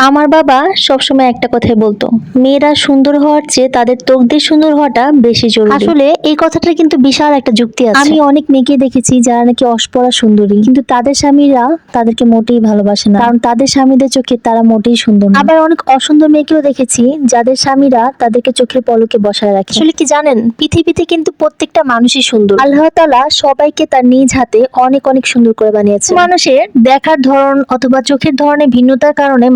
আমার বাবা সবসময় একটা কথাই বলতো, মেয়েরা সুন্দর হওয়ার চেয়ে তাদের তকদির সুন্দর হওয়াটা বেশি জরুরি। আসলে এই কথাটা কিন্তু বিশাল একটা যুক্তি আছে। আমি অনেক মেয়েকে দেখেছি যারা নাকি অস্পরা সুন্দরী, কিন্তু তাদের স্বামীরা তাদেরকে মোটেই ভালোবাসে না, কারণ তাদের স্বামীদের চোখে তারা মোটেই সুন্দর না। আবার অনেক অসুন্দর মেয়েকেও দেখেছি যাদের স্বামীরা তাদেরকে চোখের পলকে বসায় রাখে। আসলে কি জানেন, পৃথিবীতে কিন্তু প্রত্যেকটা মানুষই সুন্দর। আল্লাহ তাআলা সবাইকে তার নিজ হাতে অনেক অনেক সুন্দর করে বানিয়েছে। মানুষের দেখার ধরন অথবা চোখের ধরনের ভিন্নতার কারণে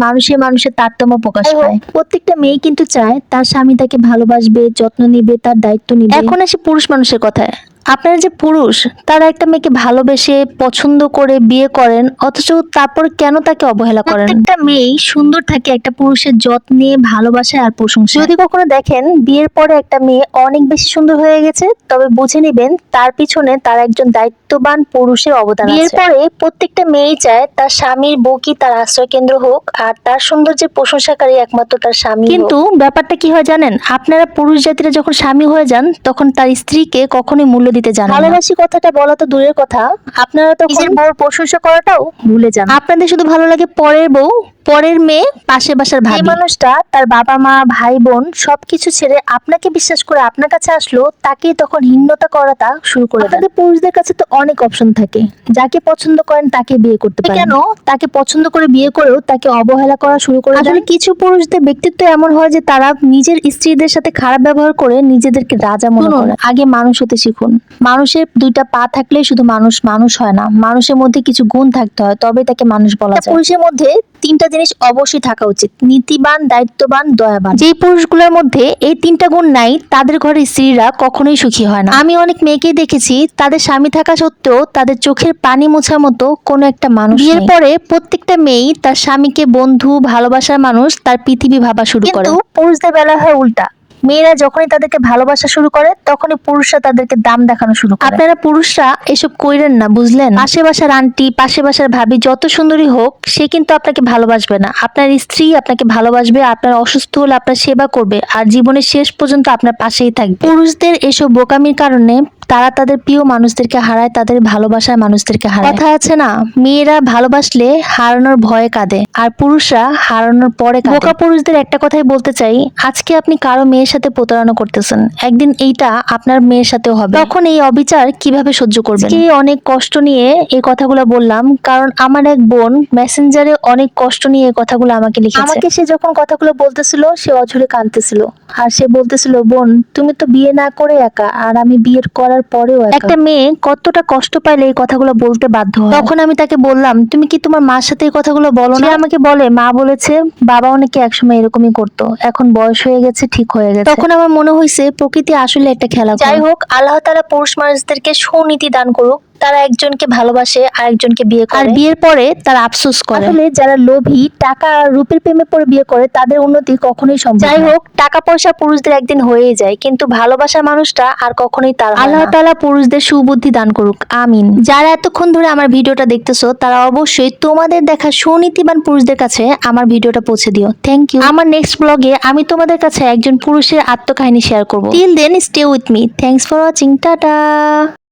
মানুষের তারতম্য প্রকাশ পায়। প্রত্যেকটা মেয়ে কিন্তু চায় তার স্বামী তাকে ভালোবাসবে, যত্ন নিবে, তার দায়িত্ব নিবে। এখন আসি পুরুষ মানুষের কথায়। আপনারা যে পুরুষ, তারা একটা মেয়েকে ভালোবেসে পছন্দ করে বিয়ে করেন, অথচ তারপর কেন তাকে অবহেলা করেন? প্রত্যেকটা মেয়েই সুন্দর থাকে একটা পুরুষের যত্নে, ভালোবাসায় আর প্রশংসা। যদি কখনো দেখেন বিয়ের পরে একটা মেয়ে অনেক বেশি সুন্দর হয়ে গেছে, তবে বুঝে নেবেন তার পিছনে তার একজন দায়িত্ববান পুরুষের অবদান আছে। বিয়ের পরে প্রত্যেকটা মেয়েই চায় তার স্বামীর বউ কি তার আশ্রয় কেন্দ্র হোক, আর তার সৌন্দর্যের প্রশংসাকারী একমাত্র তার স্বামী। কিন্তু ব্যাপারটা কি হয় জানেন, আপনারা পুরুষ জাতিরা যখন স্বামী হয়ে যান, তখন তার স্ত্রীকে কখনোই মূল্য দিতে জানেন না। ভালোবাসি কথাটা বলা তো দূরের কথা, আপনারা তো নিজের বউর প্রশংসা করাটাও ভুলে যান। আপনাদের শুধু ভালো লাগে পরের বউ, পরের মেয়ে, পাশের বাসার ভাবি। এই মানুষটা তার বাবা মা, ভাই বোন সবকিছু ছেড়ে আপনাকে বিশ্বাস করে আপনার কাছে আসলো, তাকে তখন হিন্নতা করাটা শুরু করে দেন। আপনাদের পুরুষদের কাছে তো অনেক অপশন থাকে, যাকে পছন্দ করেন তাকে বিয়ে করতে পারেন। কেন তাকে পছন্দ করে বিয়ে করেও তাকে অবহেলা করা শুরু করে দেন? আসলে কিছু পুরুষদের ব্যক্তিত্ব এমন হয় যে তারা নিজের স্ত্রীদের সাথে খারাপ ব্যবহার করে নিজেদেরকে রাজা মনে করে। আগে মানুষ হতে শিখুন। মানুষের দুইটা পা থাকলেই শুধু মানুষ মানুষ হয় না, মানুষের মধ্যে কিছু গুণ থাকতে হয়, তবে তাকে মানুষ বলা যায়। পুরুষের মধ্যে তিনটা জিনিস অবশ্যই থাকা উচিত: নীতিবান, দায়িত্ববান, দয়াবান। যে পুরুষগুলোর মধ্যে এই তিনটা গুণ নাই, তাদের ঘরে স্ত্রীরা কখনোই সুখী হয় না। আমি অনেক মেয়েকে দেখেছি তাদের স্বামী থাকা সত্ত্বেও তাদের চোখের পানি মোছার মতো কোনো একটা মানুষ নেই। বিয়ের পরে প্রত্যেকটা মেয়েই তার স্বামীকে বন্ধু, ভালোবাসার মানুষ, তার পৃথিবী ভাবা শুরু করে। কিন্তু পুরুষদের বেলা হয় উল্টা। মেয়েরা যখনই তাদেরকে ভালোবাসা শুরু করে, তখনই পুরুষরা তাদেরকে দাম দেখানো শুরু করে। আপনারা পুরুষরা এসব কইরেন না, বুঝলেন? পাশে বাসার আন্টি, পাশে বাসার ভাবি যত সুন্দরী হোক, সে কিন্তু আপনাকে ভালোবাসবে না। আপনার স্ত্রী আপনাকে ভালোবাসবে, আপনার অসুস্থ হলে আপনার সেবা করবে, আর জীবনের শেষ পর্যন্ত আপনার পাশেই থাকবে। পুরুষদের এসব বোকামির কারণে তারা তাদের প্রিয় মানুষদেরকে হারায়, তাদের ভালোবাসার মানুষদেরকে হারায়। কথা আছে না, মেয়েরা ভালোবাসলে হারানোর ভয়ে কাঁদে, আর পুরুষরা হারানোর পরে কাঁদে। বোকা পুরুষদের একটা কথাই বলতে চাই, আজকে আপনি কারো মেয়ের সাথে প্রতারণা করতেছেন, একদিন এইটা আপনার মেয়ের সাথেও হবে। তখন এই অবিচার কিভাবে সহ্য করবেন? অনেক কষ্ট নিয়ে এই কথাগুলো বললাম, কারণ আমার এক বোন মেসেঞ্জারে অনেক কষ্ট নিয়ে এই কথাগুলো আমাকে লিখেছে। আমাকে সে যখন কথাগুলো বলতেছিল, সে অঝরে কাঁদতেছিল, আর সে বলতেছিল, বোন তুমি তো বিয়ে না করে একা, আর আমি বিয়ের করার পরেও একা। একটা মেয়ে কতটা কষ্ট পাইলে এই কথাগুলো বলতে বাধ্য হয়। তখন আমি তাকে বললাম, তুমি কি তোমার মার সাথে এই কথাগুলো বলো না? সে আমাকে বলে, মা বলেছে বাবাও নাকি একসময় এরকমই করতো, এখন বয়স হয়ে গেছে, ঠিক হয়ে গেছে। তখন আমার মনে হয়েছে প্রকৃতি আসলে একটা খেলা। যাই হোক, আল্লাহ তাআলা পুরুষ মানুষদেরকে সুনীতি দান করুক। তারা একজনকে ভালোবাসে, আরেকজনকে বিয়ে করে, আর বিয়ের পরে তারা আফসোস করে। আসলে যারা লোভী, টাকা আর রূপের প্রেমে পড়ে বিয়ে করে, তাদের উন্নতি কখনোই সম্ভব না। যাই হোক, টাকা পয়সা পুরুষদের একদিন হয়েই যায়, কিন্তু ভালোবাসার মানুষটা আর কখনোই তার হয় না। আল্লাহ তাআলা পুরুষদের সুবুদ্ধি দান করুক, আমিন। যারা এতক্ষণ ধরে আমার ভিডিওটা দেখতেছো, তারা অবশ্যই তোমাদের দেখা সুনীতিবান পুরুষদের কাছে আমার ভিডিওটা পৌঁছে দিও। Thank you. আমার নেক্সট ব্লগে আমি তোমাদের কাছে একজন পুরুষের আত্মকাহিনী শেয়ার করব। Till then stay with me. Thanks for watching. Tata.